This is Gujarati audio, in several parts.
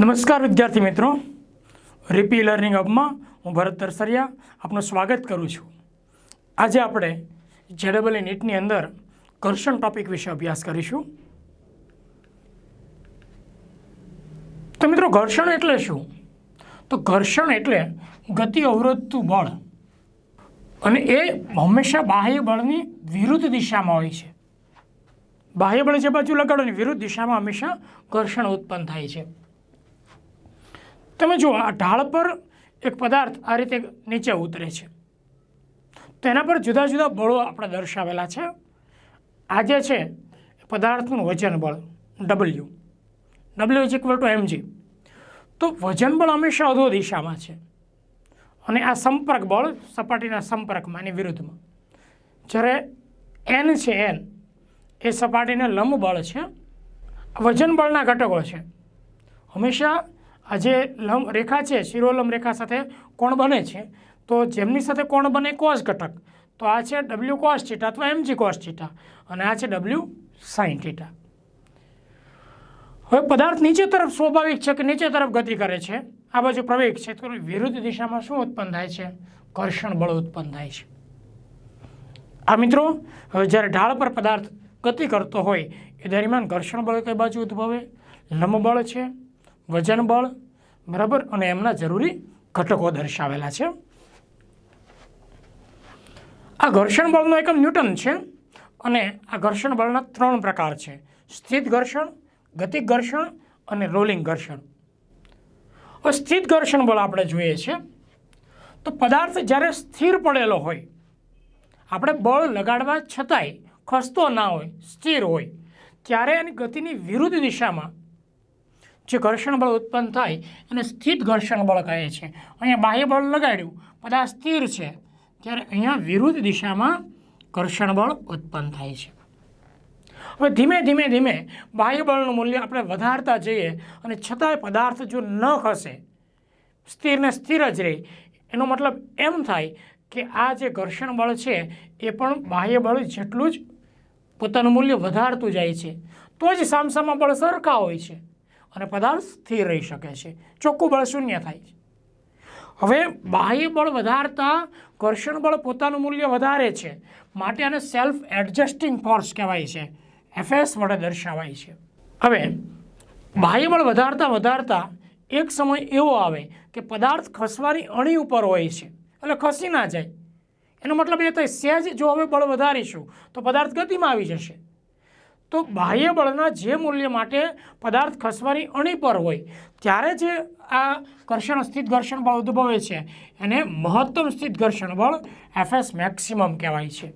નમસ્કાર વિદ્યાર્થી મિત્રો, રીપી લર્નિંગ હબમાં હું ભરત તરસરિયા આપનું સ્વાગત કરું છું. આજે આપણે JEE નીટની અંદર ઘર્ષણ ટોપિક વિશે અભ્યાસ કરીશું. તો મિત્રો, ઘર્ષણ એટલે શું? તો ઘર્ષણ એટલે ગતિ અવરોધતું બળ, અને એ હંમેશા બાહ્ય બળની વિરુદ્ધ દિશામાં હોય છે. બાહ્ય બળ જે બાજુ લગાડોની વિરુદ્ધ દિશામાં હંમેશા ઘર્ષણ ઉત્પન્ન થાય છે. તમે જુઓ, આ ઢાળ પર એક પદાર્થ આ રીતે નીચે ઉતરે છે, તો એના પર જુદા જુદા બળો આપણે દર્શાવેલા છે. આ જે છે પદાર્થનું વજન બળ W = mg. તો વજન બળ હંમેશા અધો દિશામાં છે, અને આ સંપર્ક બળ સપાટીના સંપર્કમાં એની વિરુદ્ધમાં. જ્યારે n છે, n એ સપાટીને લંબ બળ છે. વજન બળના ઘટકો છે. હંમેશા આ જે લંબ રેખા છે, શિરોલંબ રેખા સાથે કોણ બને છે, તો જેમની સાથે કોણ બને કોસ ઘટક, તો આ છે W cos θ અથવા mg cos θ, અને આ છે W sin θ. હવે પદાર્થ નીચે તરફ સ્વાભાવિક છે કે નીચે તરફ ગતિ કરે છે, આ બાજુ પ્રવેગ છે, તો વિરુદ્ધ દિશામાં શું ઉત્પન્ન થાય છે? ઘર્ષણ બળ ઉત્પન્ન થાય છે. આ મિત્રો, હવે જ્યારે ઢાળ પર પદાર્થ ગતિ કરતો હોય એ દરમિયાન ઘર્ષણ બળ કઈ બાજુ ઉદ્ભવે? લંબ બળ છે, વજન બળ, બરાબર, અને એમના જરૂરી ઘટકો દર્શાવેલા છે. આ ઘર્ષણ બળનો એકમ ન્યૂટન છે, અને આ ઘર્ષણ બળના 3 પ્રકાર છે: સ્થિત ઘર્ષણ, ગતિક ઘર્ષણ અને રોલિંગ ઘર્ષણ. હવે સ્થિત ઘર્ષણ બળ આપણે જોઈએ છે, તો પદાર્થ જ્યારે સ્થિર પડેલો હોય, આપણે બળ લગાડવા છતાંય ખસતો ના હોય, સ્થિર હોય, ત્યારે એની ગતિની વિરુદ્ધ દિશામાં જે ઘર્ષણ બળ ઉત્પન્ન થાય એને સ્થિત ઘર્ષણ બળ કહે છે. અહીંયા બાહ્ય બળ લગાડ્યું, પદાર્થ સ્થિર છે, ત્યારે અહીંયા વિરુદ્ધ દિશામાં ઘર્ષણ બળ ઉત્પન્ન થાય છે. હવે ધીમે ધીમે ધીમે બાહ્ય બળનું મૂલ્ય આપણે વધારતા જઈએ, અને છતાંય પદાર્થ જો ન ખસે, સ્થિરને સ્થિર જ રહે, એનો મતલબ એમ થાય કે આ જે ઘર્ષણ બળ છે એ પણ બાહ્ય બળ જેટલું જ પોતાનું મૂલ્ય વધારતું જાય છે. તો જ સામસામા બળ સરખા હોય છે અને પદાર્થ સ્થિર રહી શકે છે, ચોખ્ખું બળ શૂન્ય થાય છે. હવે બાહ્ય બળ વધારતા ઘર્ષણ બળ પોતાનું મૂલ્ય વધારે છે, માટે આને સેલ્ફ એડજસ્ટિંગ ફોર્સ કહેવાય છે, FS વડે દર્શાવાય છે. હવે બાહ્ય બળ વધારતા એક સમય એવો આવે કે પદાર્થ ખસવાની અણી ઉપર હોય છે, એટલે ખસી ના જાય. એનો મતલબ એ થાય, સહેજ જો હવે બળ વધારીશું તો પદાર્થ ગતિમાં આવી જશે. તો બાહ્ય બળના જે મૂલ્ય માટે પદાર્થ ખસવાની અણી પર હોય, ત્યારે જે આ સ્થિત ઘર્ષણ બળ ઉદ્ભવે છે એને મહત્તમ સ્થિત ઘર્ષણ બળ FS મેક્સિમમ કહેવાય છે.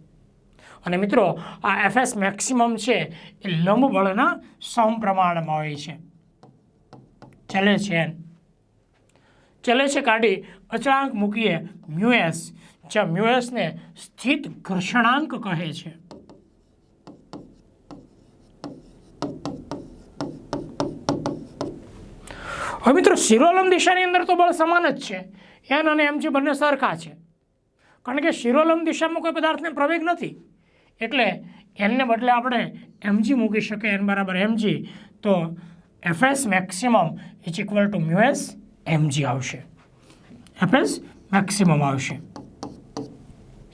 અને મિત્રો, આ FS મેક્સિમમ છે એ લંબ બળના સમપ્રમાણમાં હોય છે. ચલે છે કાઢી અચળાંક મૂકીએ μs, જ્યાં μsને સ્થિત ઘર્ષણાંક કહે છે. હવે મિત્રો, શિરોલંબ દિશાની અંદર તો બળ સમાન જ છે, n અને mg બંને સરખા છે, કારણ કે શિરોલંબ દિશામાં કોઈ પદાર્થને પ્રવેગ નથી, એટલે n ને બદલે આપણે mg મૂકી શકીએ, n બરાબર mg, તો FS મેક્સિમમ = μs mg આવશે. FS મેક્સિમમ આવશે.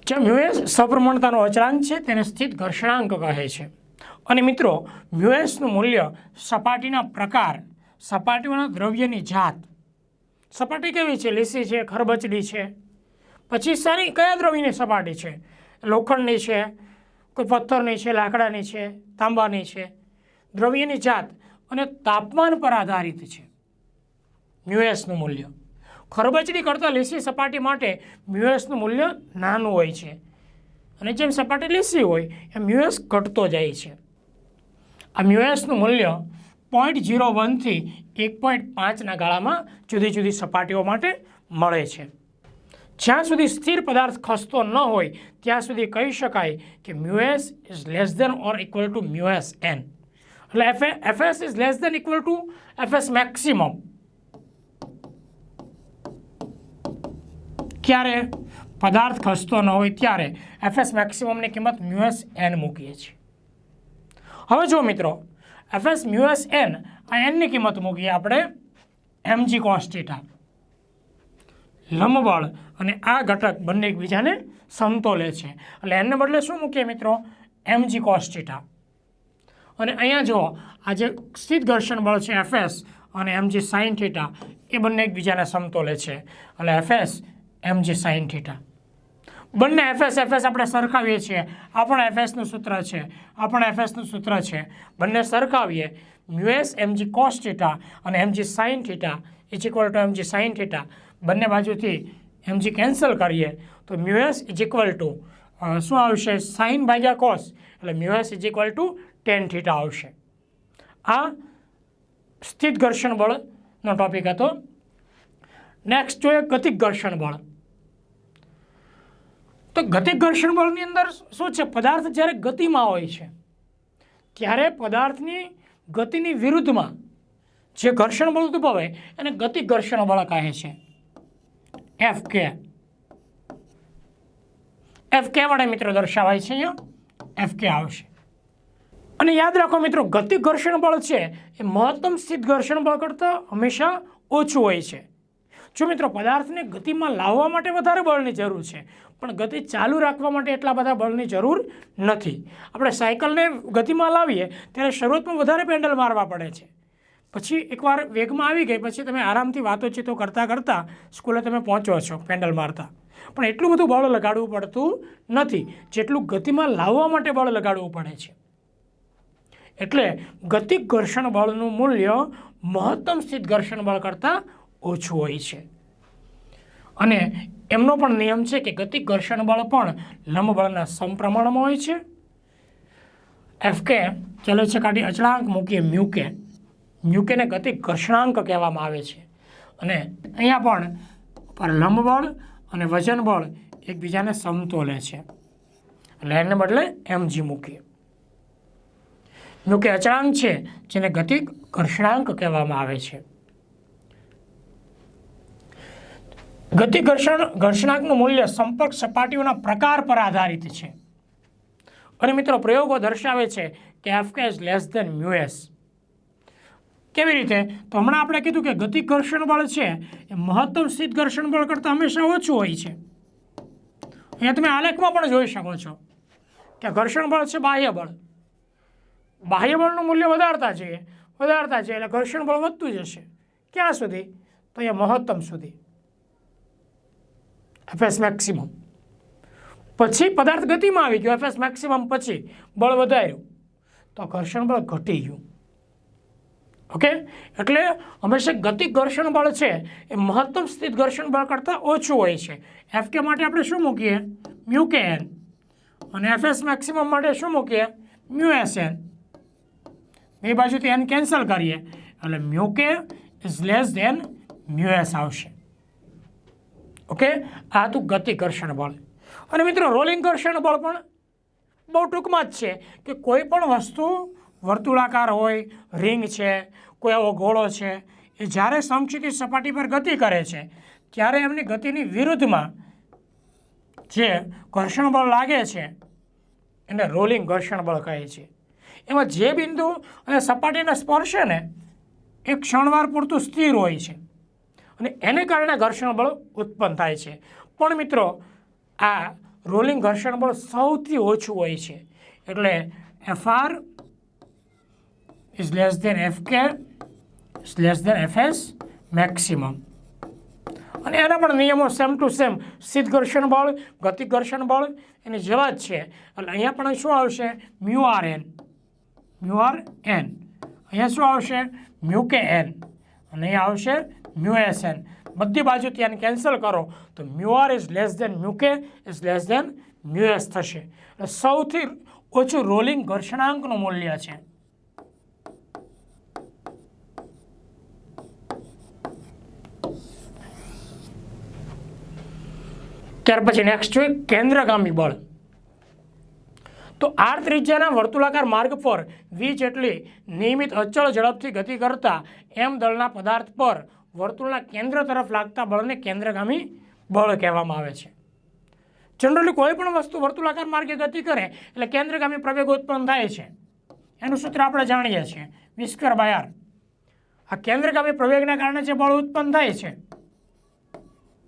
જ્યાં μs સપ્રમાણતાનો અચળાંક છે તેને સ્થિત ઘર્ષણાંક કહે છે. અને મિત્રો, μsનું મૂલ્ય સપાટીના પ્રકાર, સપાટીઓના દ્રવ્યની જાત, સપાટી કેવી છે, લીસી છે, ખરબચડી છે, પછી સારી કયા દ્રવ્યની સપાટી છે, લોખંડની છે, કોઈ પથ્થરની છે, લાકડાની છે, તાંબાની છે, દ્રવ્યની જાત અને તાપમાન પર આધારિત છે μsનું મૂલ્ય. ખરબચડી કરતાં લીસી સપાટી માટે μsનું મૂલ્ય નાનું હોય છે, અને જેમ સપાટી લીસી હોય એમ μs ઘટતો જાય છે. આ μsનું મૂલ્ય 0.01 થી 1.5ના ગાળામાં જુદી જુદી સપાટીઓ માટે મળે છે. જ્યાં સુધી સ્થિર પદાર્થ ખસતો ન હોય ત્યાં સુધી કહી શકાય કે μs ≤ μsn, એટલે FS ≤ FS મેક્સિમમ. ક્યારે પદાર્થ ખસતો ન હોય ત્યારે FS મેક્સિમમની કિંમત μsn મૂકીએ છીએ. હવે જો મિત્રો, FS μsn, આ n ની કિંમત મૂકીએ આપણે mg cos થીટા. લંબબળ અને આ ઘટક બંને એકબીજાને સમતોલે છે એટલે એને બદલે શું મૂકીએ મિત્રો? mg cos theta. અને અહીંયા જો આ જે સ્થિત ઘર્ષણ બળ છે Fs અને mg sin થીટા એ બંને એકબીજાને સમતોલે છે એટલે Fs mg sin થીટા. બંને Fs આપણે સરખાવીએ છીએ. આ પણ Fsનું સૂત્ર છે, આ પણ Fsનું સૂત્ર છે. બંને સરખાવીએ. મ્યુએસ mg cos થીટા અને mg sin theta is equal to mg sin theta. બંને બાજુથી mg કેન્સલ કરીએ તો મ્યુએસ ઇઝ ઇક્વલ ટુ શું આવશે? સાઇન ભાગ્યા કોસ એટલે mu s is equal two ten theta આવશે. આ સ્થિત ઘર્ષણ બળનો ટોપિક હતો. નેક્સ્ટ જોઈએ ગતિક ઘર્ષણ બળ. તો ગતિક ઘર્ષણ બળની અંદર શું છે? પદાર્થ જ્યારે ગતિમાં હોય છે ત્યારે પદાર્થની ગતિની વિરુદ્ધમાં જે ઘર્ષણ બળ ઉદ્ભવે એને ગતિક ઘર્ષણ બળ કહે છે. Fk વડે મિત્રો દર્શાવાય છે. અહીંયા Fk આવશે. અને યાદ રાખો મિત્રો, ગતિક ઘર્ષણ બળ છે એ મહત્તમ સ્થિત ઘર્ષણ બળ કરતાં હંમેશા ઓછું હોય છે. જો મિત્રો પદાર્થને ગતિમાં લાવવા માટે વધારે બળની જરૂર છે પણ ગતિ ચાલુ રાખવા માટે એટલા બધા બળની જરૂર નથી. આપણે સાયકલને ગતિમાં લાવીએ ત્યારે શરૂઆતમાં વધારે પેન્ડલ મારવા પડે છે. પછી એકવાર વેગમાં આવી ગઈ પછી તમે આરામથી વાતોચીતો કરતાં કરતાં સ્કૂલે તમે પહોંચો છો પેન્ડલ મારતા. પણ એટલું બધું બળ લગાડવું પડતું નથી જેટલું ગતિમાં લાવવા માટે બળ લગાડવું પડે છે. એટલે ગતિક ઘર્ષણ બળનું મૂલ્ય મહત્તમ સ્થિત ઘર્ષણ બળ કરતાં ઓછું હોય છે. અને એમનો પણ નિયમ છે કે ગતિક ઘર્ષણ બળ પણ લંબ બળના સમપ્રમાણમાં હોય છે. Fk ચલો છે કાઢી અચળાંક મૂકીએ મ્યુકે. મ્યુકેને ગતિક ઘર્ષણાંક કહેવામાં આવે છે. અને અહીંયા પણ પર લંબ બળ અને વજન બળ એકબીજાને સમતોલે છે એટલે એને બદલે mg મૂકીએ. મ્યુકે અચળાંક છે જેને ગતિક ઘર્ષણાંક કહેવામાં આવે છે. ગતિક ઘર્ષણાંકનું મૂલ્ય સંપર્ક સપાટીઓના પ્રકાર પર આધારિત છે. અને મિત્રો પ્રયોગો દર્શાવે છે કે Fk is less than mu s. કેવી રીતે? તો હમણાં આપણે કીધું કે ગતિક ઘર્ષણ બળ છે એ મહત્તમ સ્થિત ઘર્ષણ બળ કરતાં હંમેશા ઓછું હોય છે. અહીંયા તમે આલેખમાં પણ જોઈ શકો છો કે ઘર્ષણ બળ છે બાહ્ય બળ. બાહ્ય બળનું મૂલ્ય વધારતા જઈએ એટલે ઘર્ષણ બળ વધતું જશે. ક્યાં સુધી? તો અહીંયા મહત્તમ સુધી, Fs મેક્સિમમ. પછી પદાર્થ ગતિમાં આવી ગયો, Fs મેક્સિમમ પછી બળ વધાર્યું તો ઘર્ષણ બળ ઘટી ગયું. ઓકે, એટલે હંમેશા ગતિક ઘર્ષણ બળ છે એ મહત્તમ સ્થિત ઘર્ષણ બળ કરતાં ઓછું હોય છે. Fk માટે આપણે શું મૂકીએ? મ્યુકેn. અને Fs મેક્સિમમ માટે શું મૂકીએ? મ્યુએસn. બે બાજુથી n કેન્સલ કરીએ એટલે મ્યુકે ઇઝ લેસ ધેન મ્યુએસ આવશે. ઓકે, આ હતું ગતિક ઘર્ષણ બળ. અને મિત્રો રોલિંગ ઘર્ષણ બળ પણ બહુ ટૂંકમાં જ છે કે કોઈ પણ વસ્તુ વર્તુળાકાર હોય, રિંગ છે, કોઈ એવો ગોળો છે, એ જ્યારે સમક્ષિતિજ સપાટી પર ગતિ કરે છે ત્યારે એમની ગતિની વિરુદ્ધમાં જે ઘર્ષણ બળ લાગે છે એને રોલિંગ ઘર્ષણ બળ કહે છે. એમાં જે બિંદુ અને સપાટીને સ્પર્શે ને એ ક્ષણવાર પૂરતું સ્થિર હોય છે અને એને કારણે ઘર્ષણ બળ ઉત્પન્ન થાય છે. પણ મિત્રો આ રોલિંગ ઘર્ષણ બળ સૌથી ઓછું હોય છે એટલે Fr is less than Fk is less than Fs maximum. અને એના પણ નિયમો સેમ ટુ સેમ. સ્થિત ઘર્ષણ બળ, ગતિક ઘર્ષણ બળ એની જેવા જ છે. એટલે અહીંયા પણ શું આવશે? μrn. અહીંયા શું આવશે? મ્યુકે n. અને અહીંયા આવશે મ્યુએસn. બધી બાજુથી એને કેન્સલ કરો તો μr is less than mu k is less than mu s થશે. એટલે સૌથી ઓછું રોલિંગ ઘર્ષણાંકનું મૂલ્ય છે. ત્યાર પછી નેક્સ્ટ જોઈએ કેન્દ્રગામી બળ. તો r ત્રિજ્યાના વર્તુળાકાર માર્ગ પર v જેટલી નિયમિત અચળ ઝડપથી ગતિ કરતા m દળના પદાર્થ પર વર્તુળના કેન્દ્ર તરફ લાગતા બળને કેન્દ્રગામી બળ કહેવામાં આવે છે. જનરલી કોઈ પણ વસ્તુ વર્તુળાકાર માર્ગે ગતિ કરે એટલે કેન્દ્રગામી પ્રવેગ ઉત્પન્ન થાય છે. એનું સૂત્ર આપણે જાણીએ છીએ v²/r. આ કેન્દ્રગામી પ્રવેગના કારણે જે બળ ઉત્પન્ન થાય છે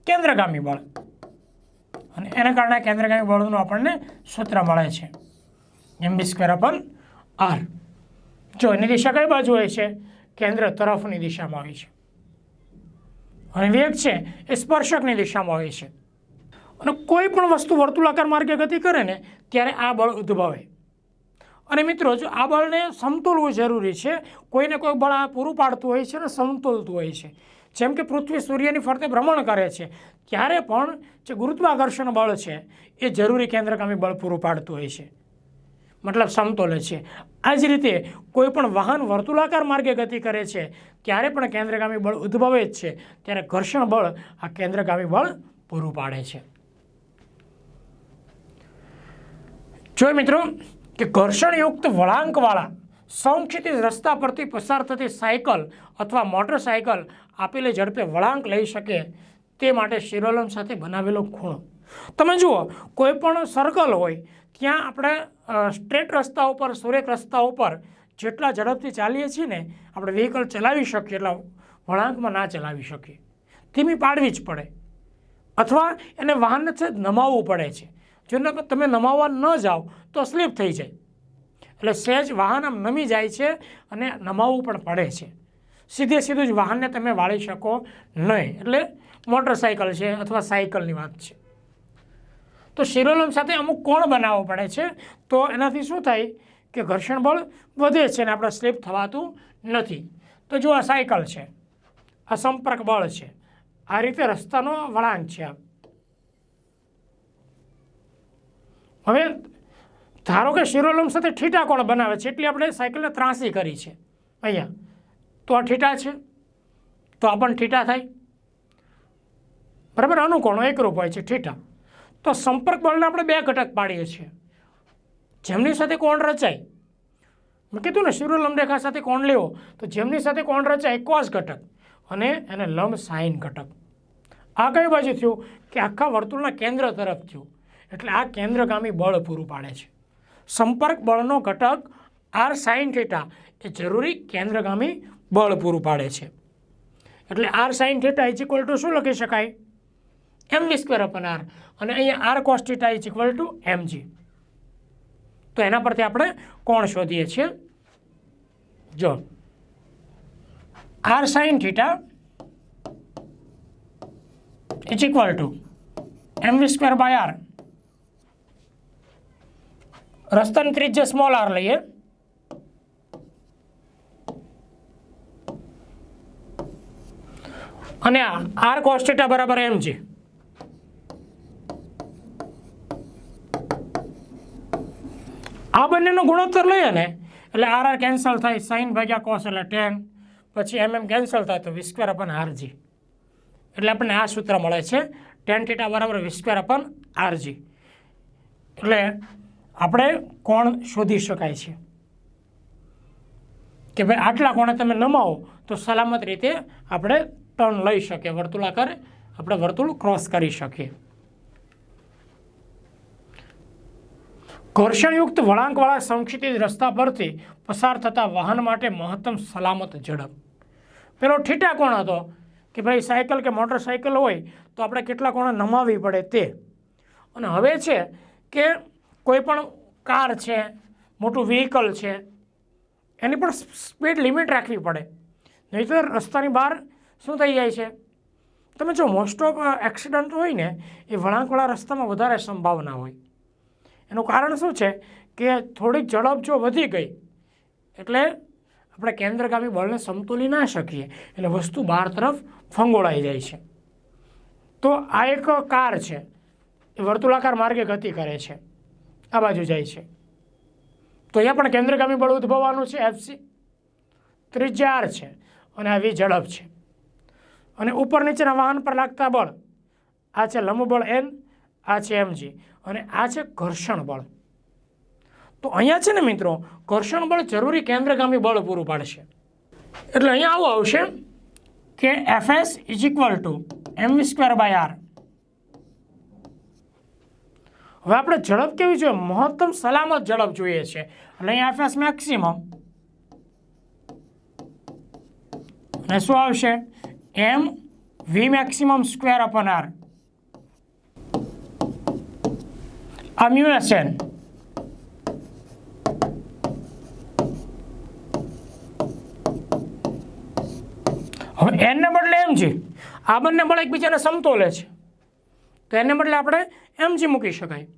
કેન્દ્રગામી બળ, અને એના કારણે કેન્દ્રગામી બળનું આપણને સૂત્ર મળે છે mv²/r. જો એની દિશા કઈ બાજુ હોય છે? કેન્દ્ર તરફની દિશામાં હોય છે, અને વેગ છે એ સ્પર્શકની દિશામાં હોય છે. અને કોઈ પણ વસ્તુ વર્તુળાકાર માર્ગે ગતિ કરે ને ત્યારે આ બળ ઉદ્ભવે. અને મિત્રો, જો આ બળને સમતોલવું જરૂરી છે. કોઈને કોઈ બળ આ પૂરું પાડતું હોય છે અને સમતોલતું હોય છે. જેમ કે પૃથ્વી સૂર્યની ફરતે ભ્રમણ કરે છે ત્યારે પણ જે ગુરુત્વાકર્ષણ બળ છે એ જરૂરી કેન્દ્રગામી બળ પૂરું પાડતું હોય છે, મતલબ સમતોલે છે. આ જ રીતે કોઈ પણ વાહન વર્તુળાકાર માર્ગે ગતિ કરે છે ત્યારે પણ કેન્દ્રગામી બળ ઉદ્ભવે જ છે, ત્યારે ઘર્ષણ બળ આ કેન્દ્રગામી બળ પૂરું પાડે છે. જો મિત્રો કે ઘર્ષણયુક્ત વળાંકવાળા સમક્ષિતિજ રસ્તા પરથી પસાર થતી સાયકલ અથવા મોટરસાયકલ આપેલી ઝડપે વળાંક લઈ શકે તે માટે શિરોલંબ સાથે બનાવેલો ખૂણો. તમે જુઓ, કોઈ પણ સર્કલ હોય ત્યાં આપણે સ્ટ્રેટ રસ્તા ઉપર, સુરેખ રસ્તા ઉપર જેટલા ઝડપથી ચાલીએ છીએ ને આપણે વ્હીકલ ચલાવી શકીએ એટલા વળાંકમાં ના ચલાવી શકીએ, ધીમી પાડવી જ પડે, અથવા એને વાહનને છે નમાવવું પડે છે. જો તમે નમાવવા ન જાઓ તો સ્લીપ થઈ જાય, એટલે સહેજ વાહન આમ નમી જાય છે અને નમાવવું પણ પડે છે. સીધું જ વાહનને તમે વાળી શકો નહીં, એટલે મોટરસાયકલ છે અથવા સાયકલની વાત છે. તો શિરોલંબ સાથે અમુક કોણ બનાવવો પડે છે, તો એનાથી શું થાય કે ઘર્ષણ બળ વધે છે અને આપણે સ્લીપ થવાતું નથી. તો જો આ સાયકલ છે, આ સંપર્ક બળ છે, આ રીતે રસ્તાનો વળાંક છે. હવે ધારો કે શિરોલંબ સાથે ઠીટા કોણ બનાવે છે એટલે આપણે સાયકલને ત્રાસી કરી છે અહીંયા, તો આ ઠીટા છે તો આ પણ ઠીટા થાય, બરાબર. અનુકોણો એકરૂપ હોય છે ઠીટા. તો સંપર્ક બળને આપણે બે ઘટક પાડીએ છીએ, જેમની સાથે કોણ રચાય. મેં કીધું ને શિરોલંબ રેખા સાથે કોણ લેવો, તો જેમની સાથે કોણ રચાય કોસ ઘટક અને એને લંબ સાઇન ઘટક. આ કઈ બાજુ થયું કે આખા વર્તુળના કેન્દ્ર તરફ થયું, એટલે આ કેન્દ્રગામી બળ પૂરું પાડે છે. સંપર્ક બળનો ઘટક આર સાઇન થીટા એ જરૂરી કેન્દ્રગામી બળ પૂરું પાડે છે. એટલે R sine theta is equal to શું લખી શકાય? mv²/r. અને અહીંયા R cos theta is equal to mg. તો એના પરથી આપણે કોણ શોધીએ છીએ. જો R sine theta is equal to mv²/r. રસ્તાની ત્રિજ્યા સ્મોલ આર લઈએ, અને આ આર કોસ થીટા બરાબર mg. આ બંનેનો ગુણોત્તર લઈએ ને એટલે આર આર કેન્સલ થાય, સાઇન ભાગ્યા કોસ એટલે tan, પછી કેન્સલ થાય તો v²/rg. એટલે આપણને આ સૂત્ર મળે છે tan થીટા બરાબર v²/rg. એટલે આપણે કોણ શોધી શકાય છે કે ભાઈ આટલા કોણે તમે નમાવો તો સલામત રીતે આપણે ટર્ન લઈ શકીએ, વર્તુળાકાર આપણે વર્તુળ ક્રોસ કરી શકીએ. ઘર્ષણયુક્ત વળાંકવાળા સમક્ષિતિજ રસ્તા પરથી પસાર થતા વાહન માટે મહત્તમ સલામત ઝડપ. પેલો ઠીટા કોણ હતો કે ભાઈ સાયકલ કે મોટરસાયકલ હોય તો આપણે કેટલા કોણે નમાવવી પડે તે. અને હવે છે કે કોઈ પણ કાર છે, મોટું વ્હીકલ છે, એની પણ સ્પીડ લિમિટ રાખવી પડે, નહીં તો રસ્તાની બહાર શું થઈ જાય છે. તમે જો મોસ્ટ ઓફ એક્સિડન્ટ હોય ને એ વળાંકવાળા રસ્તામાં વધારે સંભાવના હોય. એનું કારણ શું છે કે થોડીક ઝડપ જો વધી ગઈ એટલે આપણે કેન્દ્રગામી બળને સમતોલી ના શકીએ, એટલે વસ્તુ બહાર તરફ ફંગોળાઈ જાય છે. તો આ એક કાર છે, એ વર્તુળાકાર માર્ગે ગતિ કરે છે, આ બાજુ જાય છે, તો અહીંયા પણ કેન્દ્રગામી બળ ઉદ્ભવવાનું છે Fc. ત્રિજ્યા r છે અને આ v ઝડપ છે, અને ઉપર નીચેના વાહન પર લાગતા બળ આ છે લંબ બળ n, આ છે mg, અને આ છે ઘર્ષણ બળ. તો અહીંયા છે ને મિત્રો, ઘર્ષણ બળ જરૂરી કેન્દ્રગામી બળ પૂરું પાડશે. એટલે અહીંયા આવું આવશે કે Fs is equal to mv²/r. હવે આપણે ઝડપ કેવી જોઈએ? મહત્તમ સલામત ઝડપ જોઈએ છે, એટલે અહીંયા Fs મેક્સિમમ અને શું આવશે એમ વી મેક્સિમમ સ્ક્વેર અપોન આર આ મ્યુ એસ એન હવે એનને બદલે એમજી આ બંને બળ એકબીજાને સમતોલે છે તો એને બદલે આપણે એમજી મૂકી શકાય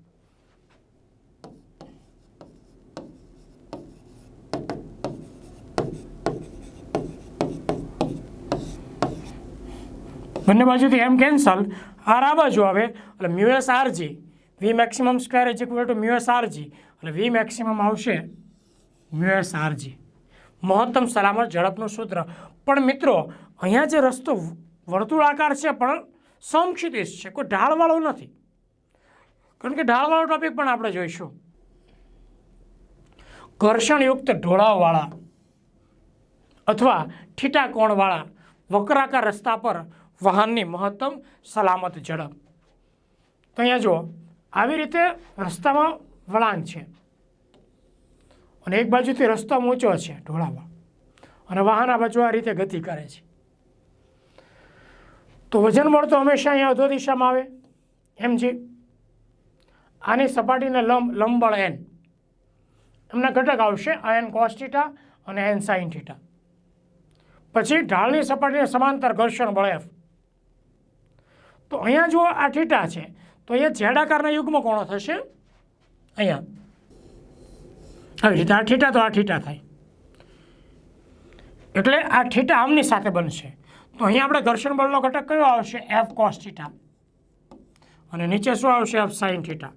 બંને બાજુથી એમ કેન્સલ આર આ બાજુ આવે એટલે mu S R G V maximum square is equal to mu S R G એટલે વી મેક્સિમમ આવશે મ્યુ એસ આર જી મહત્તમ સલામત ઝડપનું સૂત્ર પણ મિત્રો અહીંયા જે રસ્તો વર્તુળાકાર છે પણ સમક્ષિતિજ છે કોઈ ઢાળવાળો નથી કારણ કે ઢાળવાળો ટોપિક પણ આપણે જોઈશું ઘર્ષણયુક્ત ઢોળાવવાળા અથવા થીટા કોણવાળા વક્રાકાર રસ્તા પર વાહનની મહત્તમ સલામત ઝડપ તો અહીંયા જુઓ આવી રીતે રસ્તામાં વળાંક છે અને એક બાજુથી રસ્તો ઊંચો છે ઢોળાવા અને વાહન આ બાજુ આ રીતે ગતિ કરે છે તો વજન બળ તો હંમેશા અહીંયા અધો દિશામાં આવે એમજી આની સપાટીને લંબ બળ એન એમના ઘટક આવશે આ એન કોસ થીટા અને એન સાઇન થીટા પછી ઢાળની સપાટીને સમાંતર ઘર્ષણ બળ એફ તો અહીંયા જો આ થીટા છે તો અહીંયા ઝેડાકારના યુગ્મ કોણો થશે અહીંયા આવી રીતે આ થીટા તો આ થીટા થાય એટલે આ થીટા આમની સાથે બનશે તો અહીંયા આપણે ઘર્ષણ બળનો ઘટક કયો આવશે એફ કોસ થીટા અને નીચે શું આવશે એફ સાઇન થીટા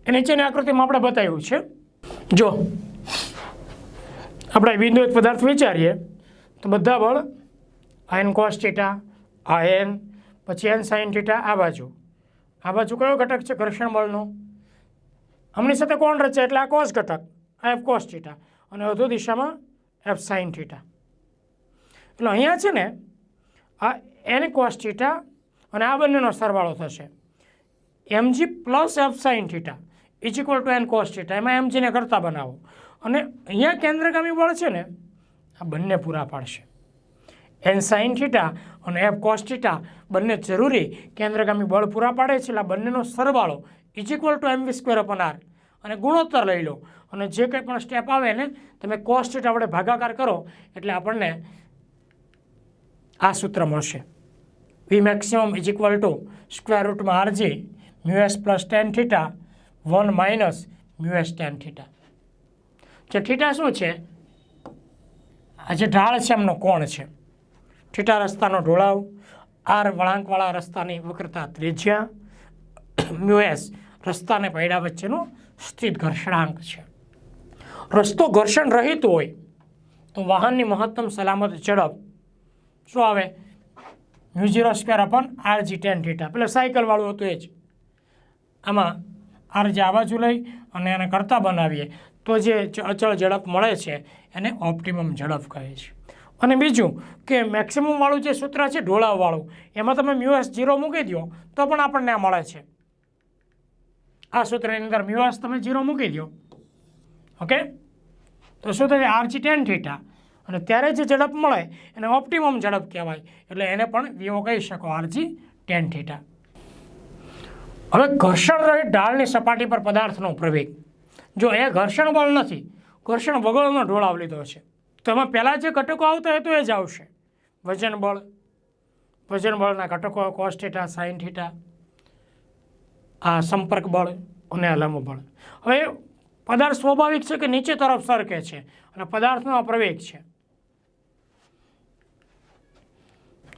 એ નીચેની આકૃતિમાં આપણે બતાવ્યું છે જો આપણે બિંદુએ પદાર્થ વિચારીએ તો બધા બળ આ એન કોસ થીટા આ એન પછી એન સાઇન થીટા આ બાજુ કયો ઘટક છે ઘર્ષણ બળનો આમની સાથે કોણ રચે એટલે આ કોસ ઘટક આ એફ કોસ થીટા અને અધો દિશામાં એફ સાઇન થીટા એટલે અહીંયા છે ને આ એન કોસ થીટા અને આ બંનેનો સરવાળો થશે MG plus F sine theta is equal to N cos theta એમાં એમજીને કરતા બનાવો અને અહીંયા કેન્દ્રગામી બળ છે ને આ બંને પૂરા પાડશે એન સાઇન થીટા અને એફ કોસ થીટા બંને જરૂરી કેન્દ્રગામી બળ પૂરા પાડે છે એટલે આ બંનેનો સરવાળો is equal to MV square upon R અને ગુણોત્તર લઈ લો અને જે કંઈ પણ સ્ટેપ આવે ને તમે કોસ થીટા વડે ભાગાકાર કરો એટલે આપણને આ સૂત્ર મળશે V maximum is equal to square રૂટમાં R G mu S plus tan theta 1 minus mu S tan theta જે થીટા શું છે આ જે ઢાળ છે એમનો કોણ છે થીટા રસ્તાનો ઢોળાવ આર વળાંકવાળા રસ્તાની વક્રતા ત્રિજ્યા મ્યુ એસ રસ્તાને પૈડા વચ્ચેનો સ્થિત ઘર્ષણાંક છે રસ્તો ઘર્ષણ રહિત હોય તો વાહનની મહત્તમ સલામત ઝડપ શું આવે mu 0 square upon R G tan theta પેલા સાયકલવાળું હતું એ જ આમાં આર જે આ બાજુ લઈ અને એને કરતા બનાવીએ તો જે અચળ ઝડપ મળે છે એને ઓપ્ટિમમ ઝડપ કહે છે અને બીજું કે મેક્સિમમવાળું જે સૂત્ર છે ઢોળાવવાળું એમાં તમે મ્યુ એસ 0 મૂકી દો તો પણ આપણને આ મળે છે આ સૂત્રની અંદર મ્યુ એસ તમે 0 મૂકી દો ઓકે તો શું થશે આરજી ટેન થીટા અને ત્યારે જે ઝડપ મળે એને ઓપ્ટિમમ ઝડપ કહેવાય એટલે એને પણ વીઓ કહી શકો આરજી ટેન થીટા હવે ઘર્ષણ રહિત ઢાળની સપાટી પર પદાર્થનો પ્રવેગ જો એ ઘર્ષણ બળ નથી ઘર્ષણ વગરનો ઢોળાવ લીધો છે તો એમાં પહેલાં જે ઘટકો આવતા હોય તો એ જ આવશે વજન બળના ઘટકો કોસ થીટા સાઇન થીટા આ સંપર્ક બળ અને આ લંબ બળ હવે પદાર્થ સ્વાભાવિક છે કે નીચે તરફ સરકે છે અને પદાર્થનો આ પ્રવેગ છે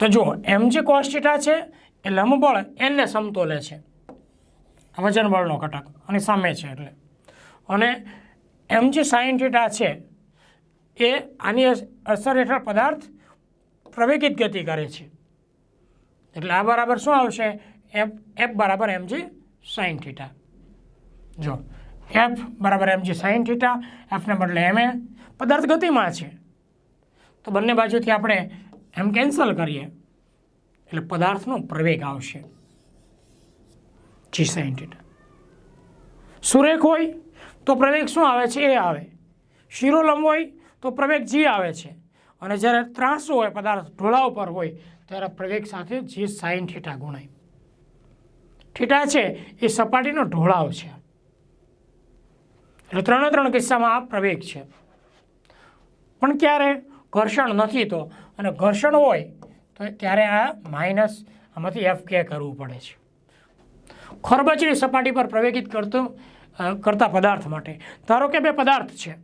તો જો એમ જે કોસ થીટા છે એ લંબ બળ એને સમતોલે છે વજન બળનો ઘટક અને સામે છે એટલે અને એમ જે સાઇન થીટા છે એ આની અસર હેઠળ પદાર્થ પ્રવેગિત ગતિ કરે છે એટલે આ બરાબર શું આવશે એફ બરાબર એમજી સાઇન થીટા જો એફ બરાબર એમજી સાઇન થીટા એફને બદલે એમ એ પદાર્થ ગતિમાં છે તો બંને બાજુથી આપણે એમ કેન્સલ કરીએ એટલે પદાર્થનો પ્રવેગ આવશે જી સાઇન થીટા સુરેખ હોય તો પ્રવેગ શું આવે છે એ આવે શિરોલંબ હોય તો પ્રવેગ જી આવે છે અને જ્યારે ત્રાંસુ હોય પદાર્થ ઢોળા ઉપર હોય ત્યારે પ્રવેગ સાથે જે સાઇન થીટા ગુણાય. થીટા છે એ સપાટીનો ઢોળાવ છે. એટલે ત્રણ કિસ્સામાં આ પ્રવેગ છે. પણ ક્યારે ઘર્ષણ નથી તો, અને ઘર્ષણ હોય તો ત્યારે આ માઇનસ આમાંથી એફ કે કરવું પડે છે. ખરબચડી સપાટી પર પ્રવેગિત કરતા પદાર્થ માટે ધારો કે બે પદાર્થ છે,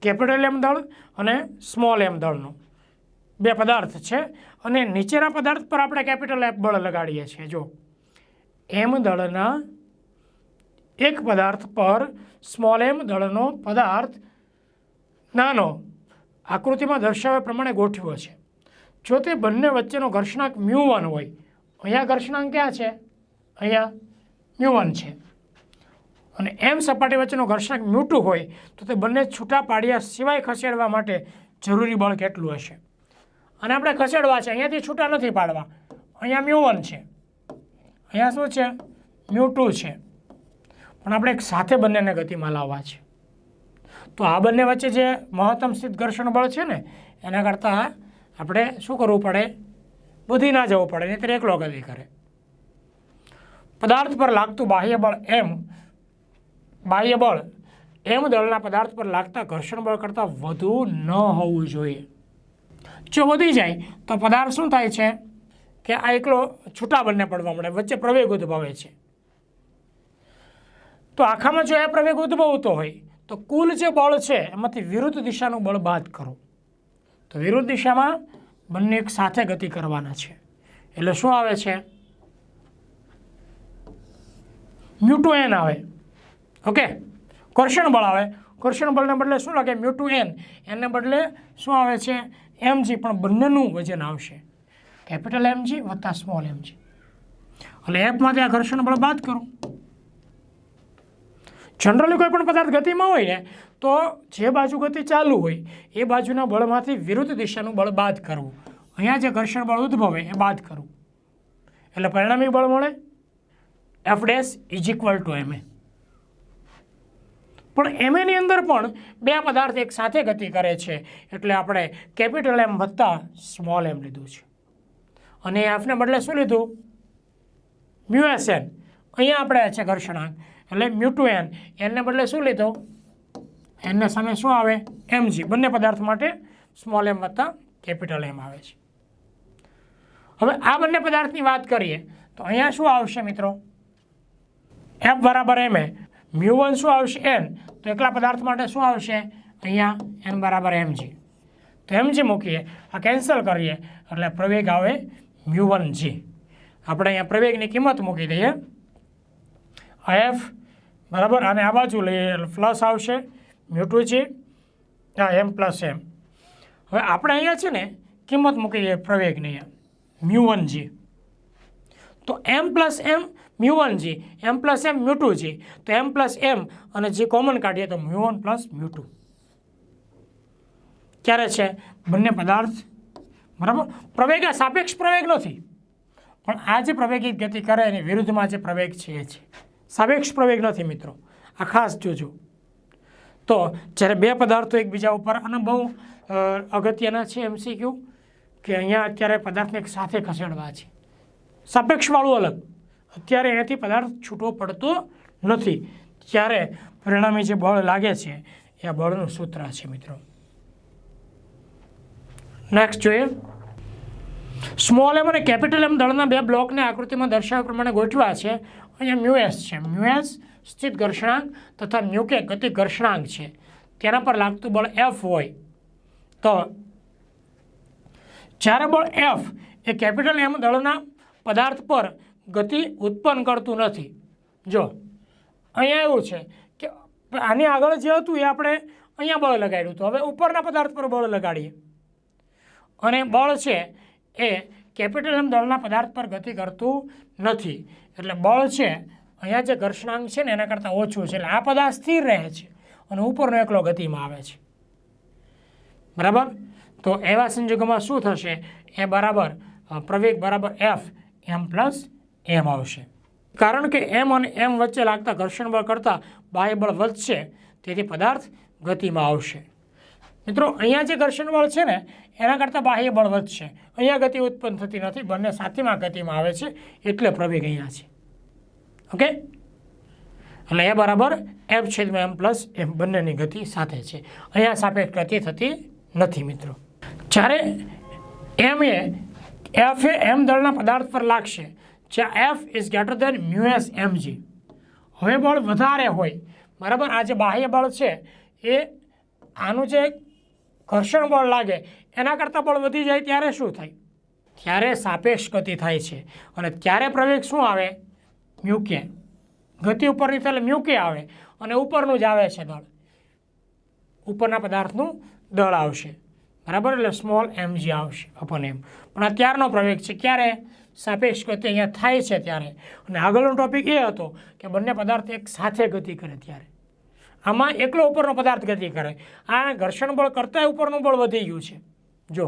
કેપિટલ એમ દળ અને સ્મોલ એમ દળનો બે પદાર્થ છે, અને નીચેના પદાર્થ પર આપણે કેપિટલ એફ બળ લગાડીએ છીએ. જો એમ દળના એક પદાર્થ પર સ્મોલ એમ દળનો પદાર્થ નાનો આકૃતિમાં દર્શાવ્યા પ્રમાણે ગોઠવ્યો છે. જો તે બંને વચ્ચેનો ઘર્ષણાંક μ1 હોય, અહીંયા ઘર્ષણાંક ક્યાં છે? અહીંયા μ1 છે. અને એમ સપાટી વચ્ચેનો ઘર્ષણાંક μ2 હોય તો તે બંને છૂટા પાડ્યા સિવાય ખસેડવા માટે જરૂરી બળ કેટલું હશે? અને આપણે ખસેડવા છે, અહીંયાથી છૂટા નથી પાડવા. અહીંયા μ1 છે, અહીંયા શું છે? μ2 છે. પણ આપણે એક સાથે બંનેને ગતિમાં લાવવા છે. તો આ બંને વચ્ચે જે મહત્તમ સ્થિત ઘર્ષણ બળ છે ને, એના કરતાં આપણે શું કરવું પડે? બધી ના જવું પડે, નહીં તો એકલો ગતિ કરે. પદાર્થ પર લાગતું બાહ્ય બળ એમ દળના પદાર્થ પર લાગતા ઘર્ષણ બળ કરતાં વધુ ન હોવું જોઈએ. જો વધી જાય તો પદાર્થ શું થાય છે કે આ એકલો છૂટા બંને પડવા મળે, વચ્ચે પ્રવેગ ઉદ્ભવે છે. તો આખામાં જો આ પ્રવેગ ઉદ્ભવતો હોય તો કુલ જે બળ છે એમાંથી વિરુદ્ધ દિશાનું બળ બાદ કરો. તો વિરુદ્ધ દિશામાં બંને એક સાથે ગતિ કરવાના છે. એટલે શું આવે છે? μ2n આવે. ઓકે, ઘર્ષણ બળ આવે. ઘર્ષણ બળને બદલે શું લાગે? μ2n. એને બદલે શું આવે છે? mg. પણ બંનેનું વજન આવશે કેપિટલ mg વત્તા સ્મોલ mg. એટલે એફમાંથી આ ઘર્ષણ બળ બાદ કરો. જનરલી કોઈ પણ પદાર્થ ગતિમાં હોય ને તો જે બાજુ ગતિ ચાલુ હોય એ બાજુના બળમાંથી વિરુદ્ધ દિશાનું બળ બાદ કરવું. અહીંયા જે ઘર્ષણ બળ ઉદ્ભવે એ બાદ કરવું. એટલે પરિણામી બળ મળે F' = ma. પણ ma ની અંદર પણ બે પદાર્થ એક સાથે ગતિ કરે છે, એટલે આપણે કેપિટલ M વત્તા સ્મોલ m લીધું છે. અને F ને બદલે શું લીધું? μsn. અહીંયા આપણે છે ઘર્ષણાંક, એટલે μ2n. એને બદલે શું લીધું? એના સામે શું આવે? mg. બંને પદાર્થ માટે સ્મોલ m વત્તા કેપિટલ M આવે છે. હવે આ બંને પદાર્થની વાત કરીએ તો અહીંયા શું આવશે મિત્રો? F બરાબર ma. μ1 શું આવશે? n. તો એકલા પદાર્થ માટે શું આવશે? અહીંયા n બરાબર mg. તો mg મૂકીએ, આ કેન્સલ કરીએ એટલે પ્રવેગ આવે μ1g. આપણે અહીંયા પ્રવેગની કિંમત મૂકી દઈએ. f બરાબર, અને આ બાજુ લઈએ એટલે પ્લસ આવશે μ2g, m પ્લસ m. હવે આપણે અહીંયા છે ને કિંમત મૂકી દઈએ પ્રવેગની μ1g. તો m plus m μ1g, m plus m μ2g. તો m પ્લસ m અને g કોમન કાઢીએ તો μ1 પ્લસ μ2. ક્યારે છે? બંને પદાર્થ બરાબર. પ્રવેગ આ સાપેક્ષ પ્રવેગ નથી, પણ આ જે પ્રવેગિત ગતિ કરે એની વિરુદ્ધમાં જે પ્રવેગ છે એ છે સાપેક્ષ પ્રવેગ નથી મિત્રો. આ ખાસ જોજો. તો જ્યારે બે પદાર્થો એકબીજા ઉપર, અને બહુ અગત્યના છે MCQ, કે અહીંયા અત્યારે પદાર્થને એક સાથે ખસેડવા છે. સાપેક્ષવાળું અલગ. અત્યારે એનાથી પદાર્થ છૂટો પડતો નથી, ત્યારે પરિણામે જે બળ લાગે છે એ આ બળનું સૂત્ર છે મિત્રો. નેક્સ્ટ જોઈએ. સ્મોલ m અને કેપિટલ M દળના બે બ્લોકને આકૃતિમાં દર્શાવ્યા પ્રમાણે ગોઠવ્યા છે. અહીંયા μs છે. μs સ્થિત ઘર્ષણાંક તથા μk ગતિ ઘર્ષણાંક છે. તેના પર લાગતું બળ F હોય તો જ્યારે બળ F એ કેપિટલ M દળના પદાર્થ પર ગતિ ઉત્પન્ન કરતું નથી. જો અહીંયા એવું છે કે આની આગળ જે હતું એ આપણે અહીંયા બળ લગાડ્યું હતું. હવે ઉપરના પદાર્થ પર બળ લગાડીએ અને બળ છે એ કેપિટલ M દળના પદાર્થ પર ગતિ કરતું નથી. એટલે બળ છે અહીંયા જે ઘર્ષણાંક છે ને એના કરતાં ઓછું છે. એટલે આ પદાર્થ સ્થિર રહે છે અને ઉપરનો એકલો ગતિમાં આવે છે. બરાબર. તો એવા સંજોગોમાં શું થશે? એ બરાબર પ્રવેગ બરાબર F m પ્લસ m આવશે. કારણ કે m અને m વચ્ચે લાગતા ઘર્ષણ બળ કરતાં બાહ્ય બળ વધશે, તેથી પદાર્થ ગતિમાં આવશે. મિત્રો અહીંયા જે ઘર્ષણ બળ છે ને એના કરતાં બાહ્ય બળ વધશે. અહીંયા ગતિ ઉત્પન્ન થતી નથી, બંને સાથેમાં ગતિમાં આવે છે એટલે પ્રવેગ અહીંયા છે. ઓકે, એટલે એ બરાબર F/m+m બંનેની ગતિ સાથે છે. અહીંયા સાપેક્ષ ગતિ થતી નથી મિત્રો. જ્યારે F એ m દળના પદાર્થ પર લાગશે જ્યાં F is greater than μs mg. હવે બળ વધારે હોય બરાબર. આ જે બાહ્ય બળ છે એ આનું જે ઘર્ષણ બળ લાગે એના કરતાં બળ વધી જાય ત્યારે શું થાય? ત્યારે સાપેક્ષ ગતિ થાય છે અને ત્યારે પ્રવેગ શું આવે? મ્યુકે. ગતિ ઉપરની એટલે મ્યુકે આવે અને ઉપરનું જ આવે છે દળ, ઉપરના પદાર્થનું દળ આવશે બરાબર. એટલે સ્મોલ mg આવશે અપન m. પણ અત્યારનો પ્રવેગ છે ક્યારે? સાપેક્ષ ગતિ અહીંયા થાય છે ત્યારે. અને આગળનો ટોપિક એ હતો કે બંને પદાર્થ એક સાથે ગતિ કરે ત્યારે. આમાં એકલો ઉપરનો પદાર્થ ગતિ કરે. આ ઘર્ષણ બળ કરતાં ઉપરનું બળ વધી ગયું છે. જો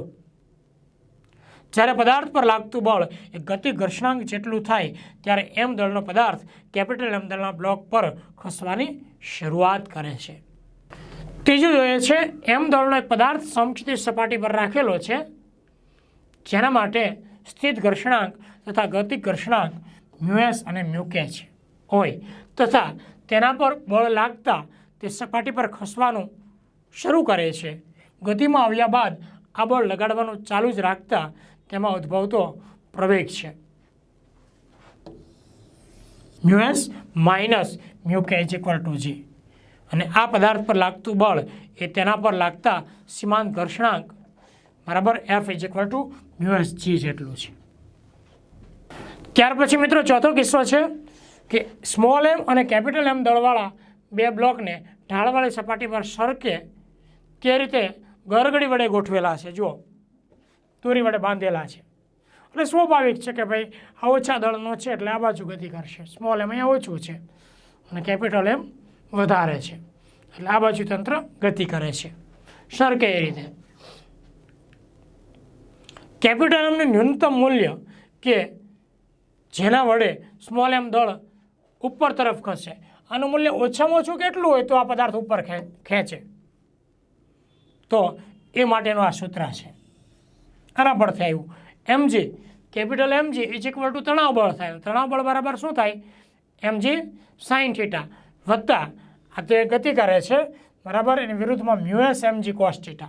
જ્યારે પદાર્થ પર લાગતું બળ એ ગતિ ઘર્ષણાંક જેટલું થાય ત્યારે m દળનો પદાર્થ કેપિટલ M દળના બ્લોક પર ખસવાની શરૂઆત કરે છે. ત્રીજું જોઈએ છે m દળનો એક પદાર્થ સમક્ષિતિજ સપાટી પર રાખેલો છે જેના માટે સ્થિત ઘર્ષણાંક તથા ગતિ ઘર્ષણાંક μs અને μk છે હોય તથા તેના પર બળ લાગતા તે સપાટી પર ખસવાનું શરૂ કરે છે. ગતિમાં આવ્યા બાદ આ બળ લગાડવાનું ચાલુ જ રાખતા તેમાં ઉદ્ભવતો પ્રવેગ છે μs માઇનસ μk = g. અને આ પદાર્થ પર લાગતું બળ એ તેના પર લાગતા સીમાંત ઘર્ષણાંક બરાબર F = μsg જેટલું છે. ત્યાર પછી મિત્રો ચોથો કિસ્સો છે કે સ્મોલ m અને કેપિટલ M દળવાળા બે બ્લોકને ઢાળવાળી સપાટી પર સરકે તે રીતે ગરગડી વડે ગોઠવેલા છે. જુઓ, દોરી વડે બાંધેલા છે. એટલે સ્વાભાવિક છે કે ભાઈ આ ઓછા દળનો છે એટલે આ બાજુ ગતિ કરશે. સ્મોલ m અહીંયા ઓછું છે અને કેપિટલ M વધારે છે એટલે આ બાજુ તંત્ર ગતિ કરે છે, સરકે એ રીતે. કેપિટલ એમનું ન્યૂનતમ મૂલ્ય કે જેના વડે સ્મોલ m દળ ઉપર તરફ ખસે, આનું મૂલ્ય ઓછામાં ઓછું કેટલું હોય તો આ પદાર્થ ઉપર ખેંચે, તો એ માટેનું આ સૂત્ર છે. આના પરથી આવ્યું mg કેપિટલ mg = તણાવ બળ થાય. તણાવ બળ બરાબર શું થાય? mg sin θ વત્તા આ તે ગતિ કરે છે બરાબર એની વિરુદ્ધમાં μs mg cos θ.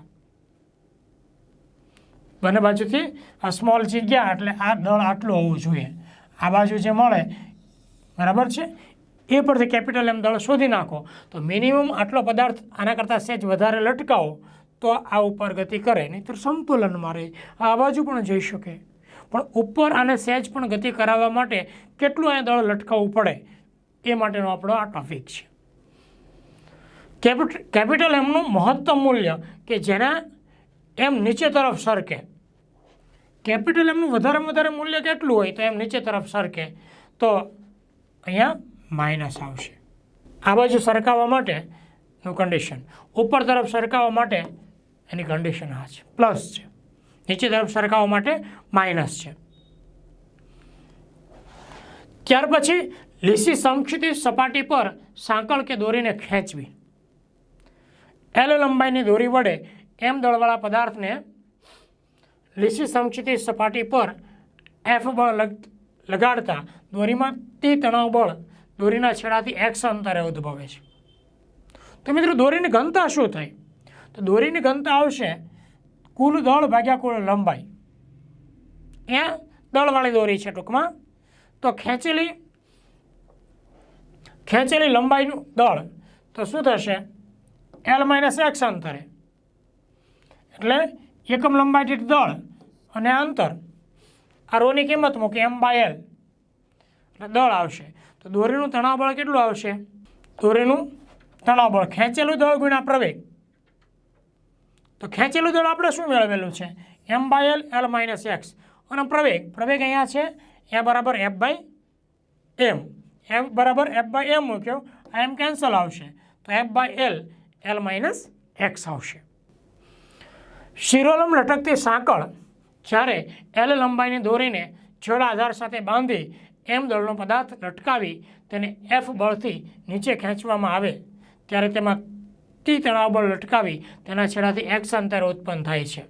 બંને બાજુથી આ સ્મોલ g ગયા એટલે આ દળ આટલું હોવું જોઈએ. આ બાજુ જે મળે બરાબર છે એ પરથી કેપિટલ M દળ શોધી નાખો તો મિનિમમ આટલો પદાર્થ આના કરતાં સહેજ વધારે લટકાવો તો આ ઉપર ગતિ કરે, નહીંતર સંતુલનમાં રહે. આ બાજુ પણ જઈ શકે પણ ઉપર આને સહેજ પણ ગતિ કરાવવા માટે કેટલું અહીંયા દળ લટકાવવું પડે એ માટેનો આપણો આ ટોપિક છે. કેપિટલ એમનું મહત્તમ મૂલ્ય કે જેના એમ નીચે તરફ સરકે. કેપિટલ એમનું વધારેમાં વધારે મૂલ્ય કેટલું હોય તો એમ નીચે તરફ સરકે તો અહીંયા માઇનસ આવશે. આ બાજુ સરકાવવા માટેનું કન્ડિશન, ઉપર તરફ સરકાવવા માટે એની કન્ડિશન આ છે, પ્લસ છે. નીચે તરફ સરકાવવા માટે માઇનસ છે. ત્યાર પછી લીસી સમક્ષિતિજ સપાટી પર સાંકળ કે દોરીને ખેંચવી. L લંબાઈની દોરી વડે m દળવાળા પદાર્થને લીસી સમક્ષિતિજ સપાટી પર F બળ લગાડતા દોરીમાં T તણાવ બળ દોરીના છેડાથી x અંતરે ઉદ્ભવે છે. તો મિત્રો દોરીની ઘનતા શું થાય? તો દોરીની ઘનતા આવશે કુલ દળ ભાગ્યા કુલ લંબાઈ. અહીંયા દળવાળી દોરી છે ટૂંકમાં, તો ખેંચેલી લંબાઈનું દળ તો શું થશે? L - x અંતરે, એટલે એકમ લંબાઈ દીઠ દળ અને અંતર. આ રોની કિંમત મૂકી m/l એટલે દળ આવશે. તો દોરીનું તણાવ બળ કેટલું આવશે? દોરીનું તણાવ બળ ખેંચેલું દળ ગુણ્યા પ્રવેગ. તો ખેંચેલું દળ આપણે શું મેળવેલું છે? m/l L - x અને પ્રવેગ અહીંયા છે એ બરાબર F/m. F બરાબર F/m મૂક્યો, આ m કેન્સલ આવશે તો F/l L - x આવશે. શિરોલંબ લટકતી સાંકળ જ્યારે L લંબાઈની દોરીને છેડા આધાર સાથે બાંધી m દળનો પદાર્થ લટકાવી તેને F બળથી નીચે ખેંચવામાં આવે ત્યારે તેમાં ટી તણાવ બળ લટકાવી તેના છેડાથી એક્સ અંતરે ઉત્પન્ન થાય છે.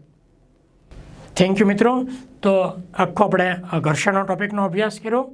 થેન્ક યુ મિત્રો. તો આખો આપણે ઘર્ષણનો ટોપિકનો અભ્યાસ કર્યો.